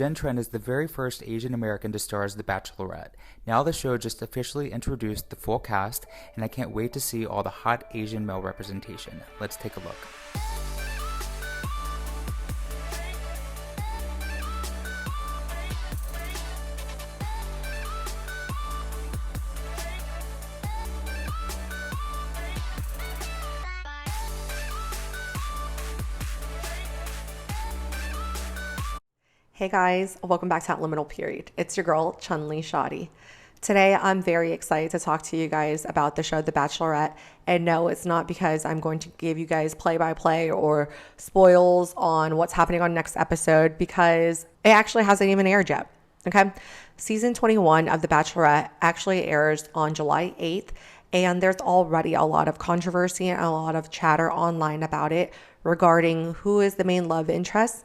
Jenn Tran is the very first Asian American to star as The Bachelorette. Now the show just officially introduced the full cast, and I can't wait to see all the hot Asian male representation. Let's take a look. Hey guys, welcome back to Liminal Period. It's your girl, Chun-Li Shoddy. Today, I'm very excited to talk to you guys about the show The Bachelorette. And no, it's not because I'm going to give you guys play-by-play or spoils on what's happening on next episode, because it actually hasn't even aired yet. Okay? Season 21 of The Bachelorette actually airs on July 8th, and there's already a lot of controversy and a lot of chatter online about it regarding who is the main love interest.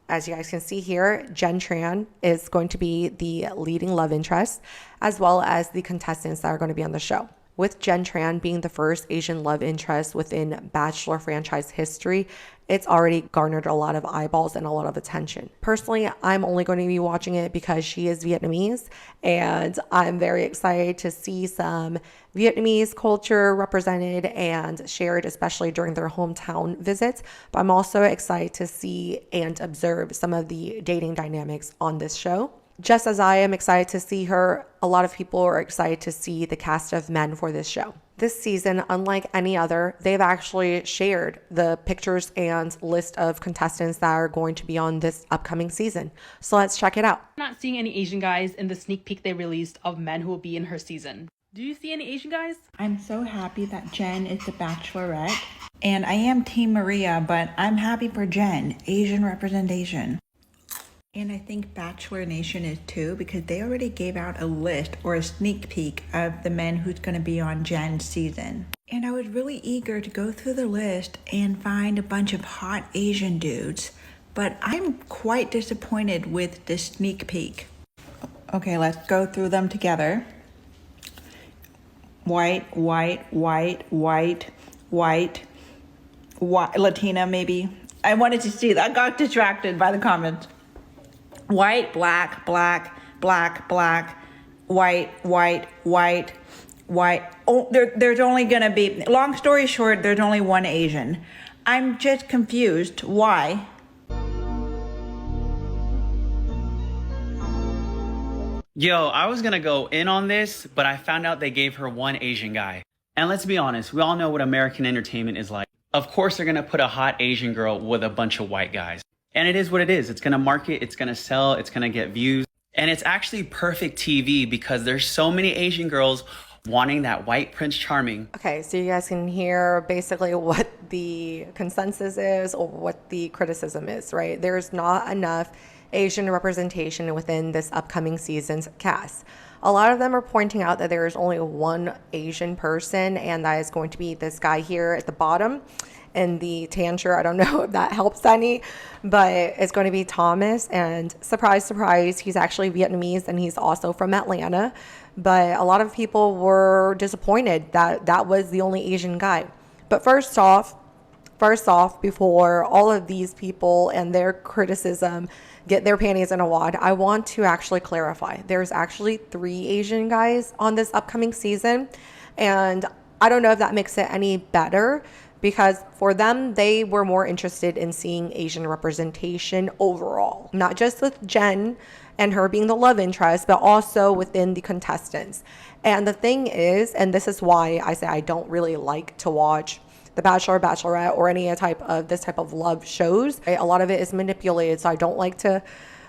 As you guys can see here, Jenn Tran is going to be the leading love interest, as well as the contestants that are going to be on the show. With Jenn Tran being the first Asian love interest within Bachelor Franchise history, it's already garnered a lot of eyeballs and a lot of attention. Personally, I'm only going to be watching it because she is Vietnamese, and I'm very excited to see some Vietnamese culture represented and shared, especially during their hometown visits. But I'm also excited to see and observe some of the dating dynamics on this show. Just as I am excited to see her, a lot of people are excited to see the cast of men for this show. This season, unlike any other, they've actually shared the pictures and list of contestants that are going to be on this upcoming season. So let's check it out. I'm not seeing any Asian guys in the sneak peek they released of men who will be in her season. Do you see any Asian guys? I'm so happy that Jenn is the Bachelorette. And I am Team Maria, but I'm happy for Jenn. Asian representation. And I think Bachelor Nation is too, because they already gave out a list or a sneak peek of the men who's going to be on Jenn's season. And I was really eager to go through the list and find a bunch of hot Asian dudes. But I'm quite disappointed with the sneak peek. Okay, let's go through them together. White, Latina maybe. I wanted to see that. I got distracted by the comments. White, black, white. Oh, there's only gonna be, long story short, there's only one Asian. I'm just confused. Why? Yo, I was gonna go in on this, but I found out they gave her one Asian guy. And let's be honest, we all know what American entertainment is like. Of course they're gonna put a hot Asian girl with a bunch of white guys. And it is what it is. It's gonna market, it's gonna sell, it's gonna get views. And it's actually perfect TV because there's so many Asian girls wanting that white Prince Charming. Okay, so you guys can hear basically what the consensus is or what the criticism is, right? There's not enough Asian representation within this upcoming season's cast. A lot of them are pointing out that there is only one Asian person, and that is going to be this guy here at the bottom in the tan shirt. I don't know if that helps any, but it's going to be Thomas. And surprise, surprise, he's actually Vietnamese and he's also from Atlanta. But a lot of people were disappointed that that was the only Asian guy. But first off, before all of these people and their criticism get their panties in a wad, I want to actually clarify. There's actually 3 Asian guys on this upcoming season. And I don't know if that makes it any better, because for them, they were more interested in seeing Asian representation overall, not just with Jenn and her being the love interest, but also within the contestants. And the thing is, and this is why I say I don't really like to watch The Bachelor, Bachelorette, or any type of love shows. A lot of it is manipulated, so I don't like to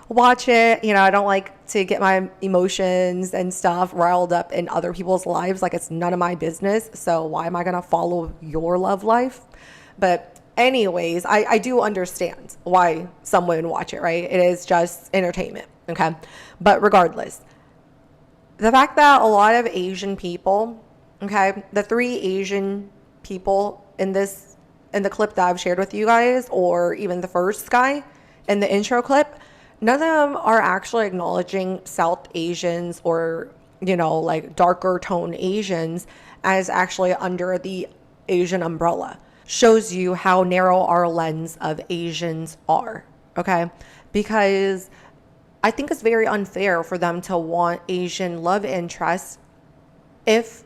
watch it. You know, I don't like to get my emotions and stuff riled up in other people's lives. Like, it's none of my business. So why am I going to follow your love life? But anyways, I do understand why someone would watch it, right? It is just entertainment. Okay. But regardless, the fact that a lot of Asian people, okay, the 3 Asian people in the clip that I've shared with you guys, or even the first guy in the intro clip, none of them are actually acknowledging South Asians or, you know, like darker tone Asians as actually under the Asian umbrella. Shows you how narrow our lens of Asians are, okay? Because I think it's very unfair for them to want Asian love interests if,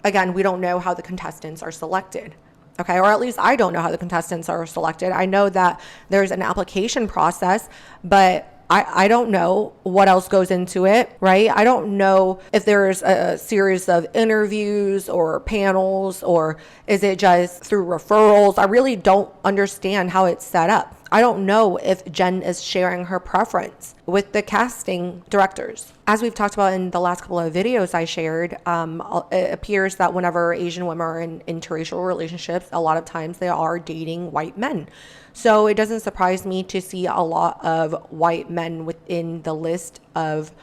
again, we don't know how the contestants are selected. Okay, or at least I don't know how the contestants are selected. I know that there's an application process, but I don't know what else goes into it, right? I don't know if there's a series of interviews or panels, or is it just through referrals? I really don't understand how it's set up. I don't know if Jenn is sharing her preference with the casting directors. As we've talked about in the last couple of videos I shared, it appears that whenever Asian women are in interracial relationships, a lot of times they are dating white men. So it doesn't surprise me to see a lot of white men within the list of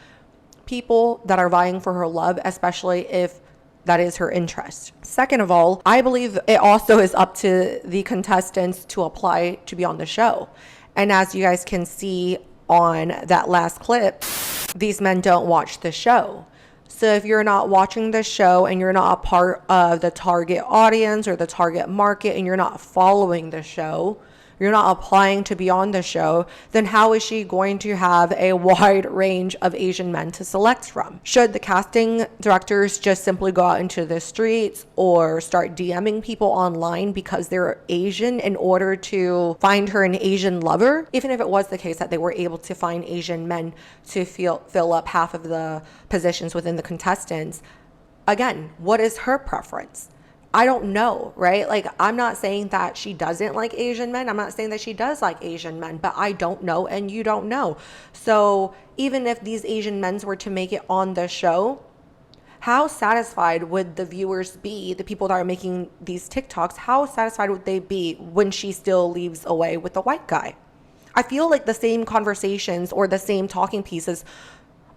people that are vying for her love, especially if that is her interest. Second of all, I believe it also is up to the contestants to apply to be on the show. And as you guys can see on that last clip, these men don't watch the show. So if you're not watching the show and you're not a part of the target audience or the target market and you're not following the show, you're not applying to be on the show, then how is she going to have a wide range of Asian men to select from? Should the casting directors just simply go out into the streets or start DMing people online because they're Asian in order to find her an Asian lover? Even if it was the case that they were able to find Asian men to fill up half of the positions within the contestants, again, what is her preference? I don't know, right? Like, I'm not saying that she doesn't like Asian men. I'm not saying that she does like Asian men, but I don't know and you don't know. So even if these Asian men were to make it on the show, how satisfied would the viewers be, the people that are making these TikToks, how satisfied would they be when she still leaves away with the white guy? I feel like the same conversations or the same talking pieces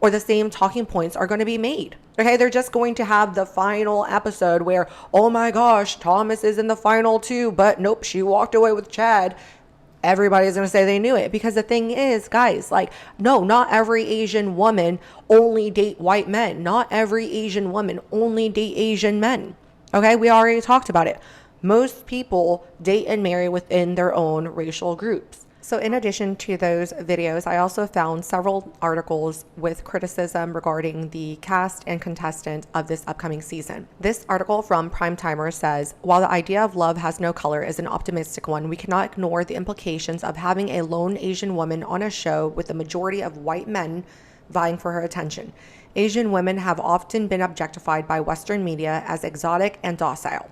or the same talking points are going to be made. Okay, they're just going to have the final episode where, oh my gosh, Thomas is in the final too, but nope, she walked away with Chad. Everybody's going to say they knew it, because the thing is, guys, like, no, not every Asian woman only date white men. Not every Asian woman only date Asian men. Okay, we already talked about it. Most people date and marry within their own racial groups. So in addition to those videos, I also found several articles with criticism regarding the cast and contestant of this upcoming season. This article from Primetimer says, while the idea of love has no color is an optimistic one, we cannot ignore the implications of having a lone Asian woman on a show with the majority of white men vying for her attention. Asian women have often been objectified by Western media as exotic and docile.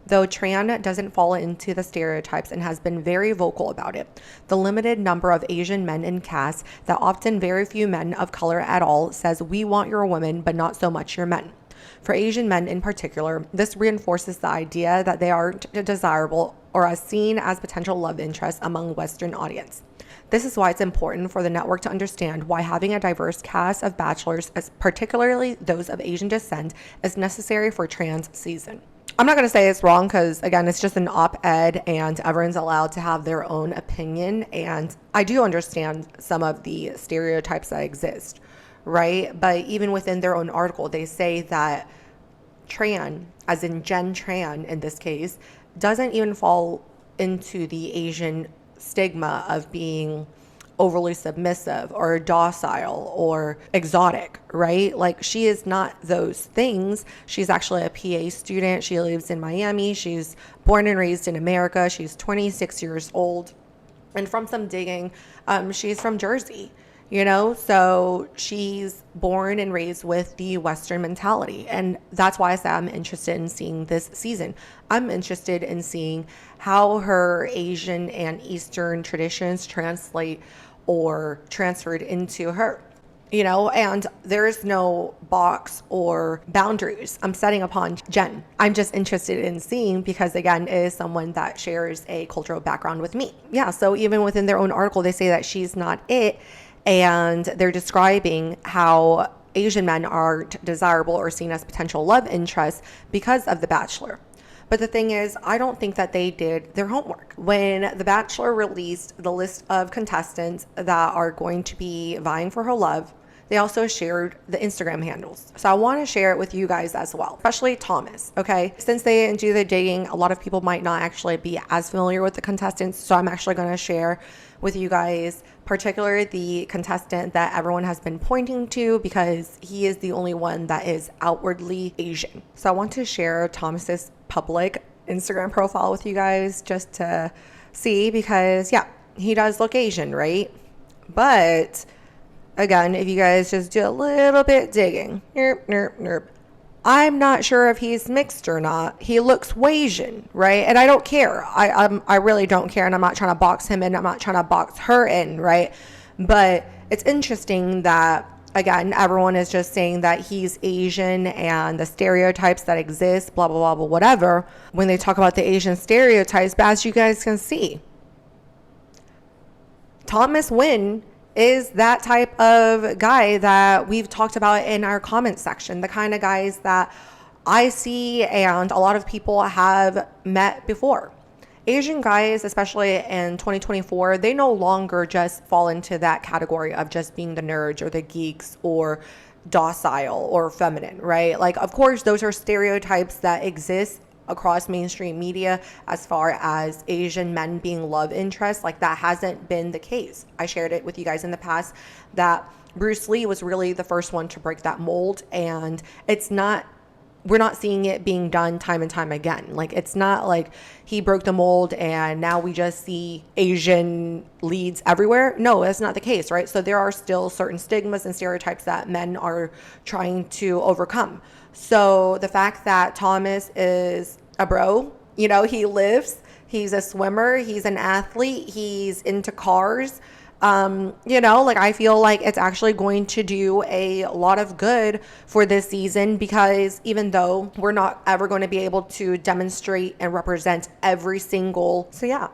Though Tran doesn't fall into the stereotypes and has been very vocal about it, the limited number of Asian men in casts, that often very few men of color at all, says we want your women but not so much your men. For Asian men in particular, this reinforces the idea that they aren't desirable or as seen as potential love interests among Western audience. This is why it's important for the network to understand why having a diverse cast of bachelors, particularly those of Asian descent, is necessary for Tran's season. I'm not going to say it's wrong because, again, it's just an op-ed and everyone's allowed to have their own opinion. And I do understand some of the stereotypes that exist, right? But even within their own article, they say that Tran, as in Jenn Tran in this case, doesn't even fall into the Asian stigma of being overly submissive or docile or exotic, right? Like, she is not those things. She's actually a PA student. She lives in Miami. She's born and raised in America. She's 26 years old. And from some digging, she's from Jersey, you know? So she's born and raised with the Western mentality. And that's why I say I'm interested in seeing this season. I'm interested in seeing how her Asian and Eastern traditions translate or transferred into her, you know, and there's no box or boundaries I'm setting upon Jenn. I'm just interested in seeing, because again, it is someone that shares a cultural background with me. Yeah, so even within their own article, they say that she's not it, and they're describing how Asian men aren't desirable or seen as potential love interests because of The Bachelor. But the thing is, I don't think that they did their homework. When The Bachelor released the list of contestants that are going to be vying for her love, they also shared the Instagram handles. So I want to share it with you guys as well, especially Thomas, okay? Since they didn't do the digging, a lot of people might not actually be as familiar with the contestants. So I'm actually going to share with you guys, particularly the contestant that everyone has been pointing to because he is the only one that is outwardly Asian. So I want to share Thomas's public Instagram profile with you guys just to see, because yeah, he does look Asian, right? But again, if you guys just do a little bit digging, I'm not sure if he's mixed or not. He looks Wasian, right? And I don't care. I really don't care. And I'm not trying to box him in. I'm not trying to box her in, right? But it's interesting that, again, everyone is just saying that he's Asian and the stereotypes that exist, blah, blah, blah, blah, whatever, when they talk about the Asian stereotypes. But as you guys can see, Thomas Wynn is that type of guy that we've talked about in our comment section, the kind of guys that I see and a lot of people have met before. Asian guys, especially in 2024, they no longer just fall into that category of just being the nerds or the geeks or docile or feminine, right? Like, of course, those are stereotypes that exist across mainstream media as far as Asian men being love interests. Like, that hasn't been the case. I shared it with you guys in the past that Bruce Lee was really the first one to break that mold, and we're not seeing it being done time and time again. Like, it's not like he broke the mold and now we just see Asian leads everywhere. No, that's not the case, right? So there are still certain stigmas and stereotypes that men are trying to overcome. So the fact that Thomas is a bro, you know, he lifts, he's a swimmer, he's an athlete, he's into cars, you know, like, I feel like it's actually going to do a lot of good for this season, because even though we're not ever going to be able to demonstrate and represent every single,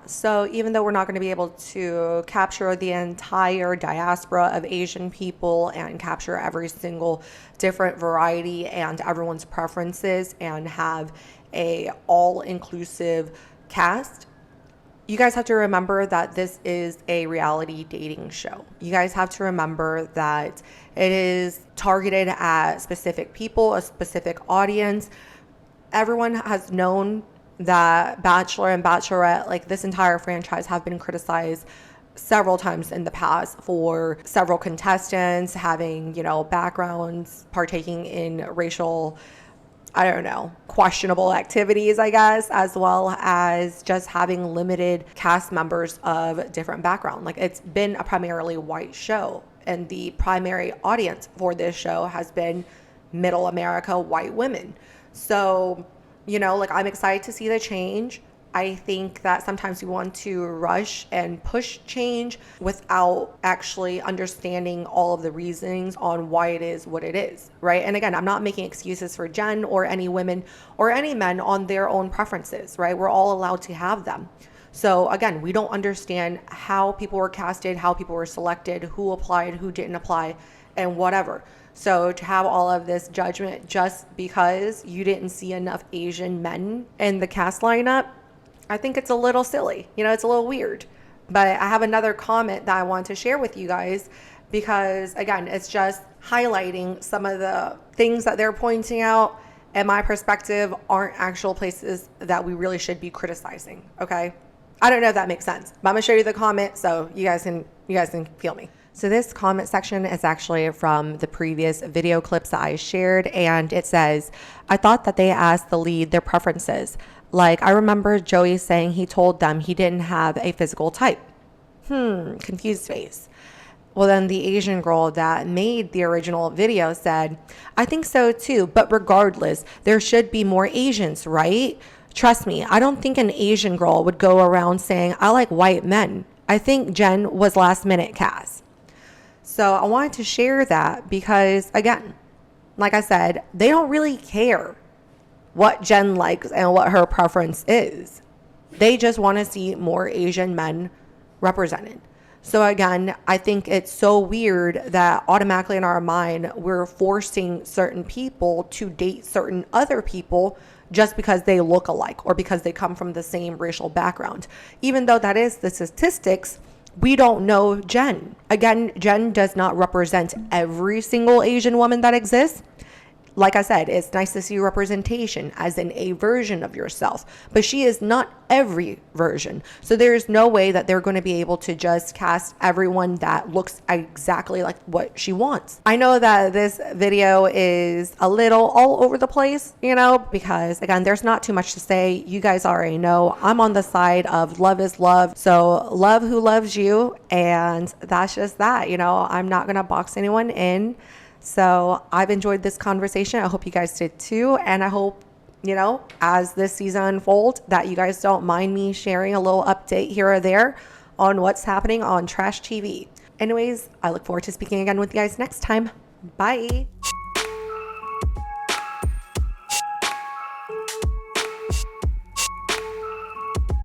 so even though we're not going to be able to capture the entire diaspora of Asian people and capture every single different variety and everyone's preferences and have a all-inclusive cast, you guys have to remember that this is a reality dating show. You guys have to remember that it is targeted at specific people, a specific audience. Everyone has known that Bachelor and Bachelorette, like this entire franchise, have been criticized several times in the past for several contestants having, you know, backgrounds, partaking in racial, I don't know, questionable activities, I guess, as well as just having limited cast members of different background. Like, it's been a primarily white show, and the primary audience for this show has been middle America white women. So, you know, like, I'm excited to see the change. I think that sometimes we want to rush and push change without actually understanding all of the reasonings on why it is what it is, right? And again, I'm not making excuses for Jenn or any women or any men on their own preferences, right? We're all allowed to have them. So again, we don't understand how people were casted, how people were selected, who applied, who didn't apply, and whatever. So to have all of this judgment just because you didn't see enough Asian men in the cast lineup, I think it's a little silly. You know, it's a little weird. But I have another comment that I want to share with you guys because, again, it's just highlighting some of the things that they're pointing out, and my perspective aren't actual places that we really should be criticizing, okay? I don't know if that makes sense, but I'm going to show you the comment so you guys can feel me. So this comment section is actually from the previous video clips that I shared, and it says, I thought that they asked the lead their preferences. Like, I remember Joey saying he told them he didn't have a physical type. Confused face. Well, then the Asian girl that made the original video said, I think so too, but regardless, there should be more Asians, right? Trust me, I don't think an Asian girl would go around saying, I like white men. I think Jenn was last minute cast. So I wanted to share that because, again, like I said, they don't really care what Jenn likes and what her preference is. They just want to see more Asian men represented. So again, I think it's so weird that automatically in our mind, we're forcing certain people to date certain other people just because they look alike or because they come from the same racial background. Even though that is the statistics, We don't know Jenn. Again, Jenn does not represent every single Asian woman that exists. Like I said, it's nice to see representation as in a version of yourself, but she is not every version. So there's no way that they're going to be able to just cast everyone that looks exactly like what she wants. I know that this video is a little all over the place, because again, there's not too much to say. You guys already know I'm on the side of love is love. So love who loves you. And that's just that, I'm not going to box anyone in. So I've enjoyed this conversation. I hope you guys did too. And I hope, as this season unfolds, that you guys don't mind me sharing a little update here or there on what's happening on Trash TV. Anyways, I look forward to speaking again with you guys next time. Bye.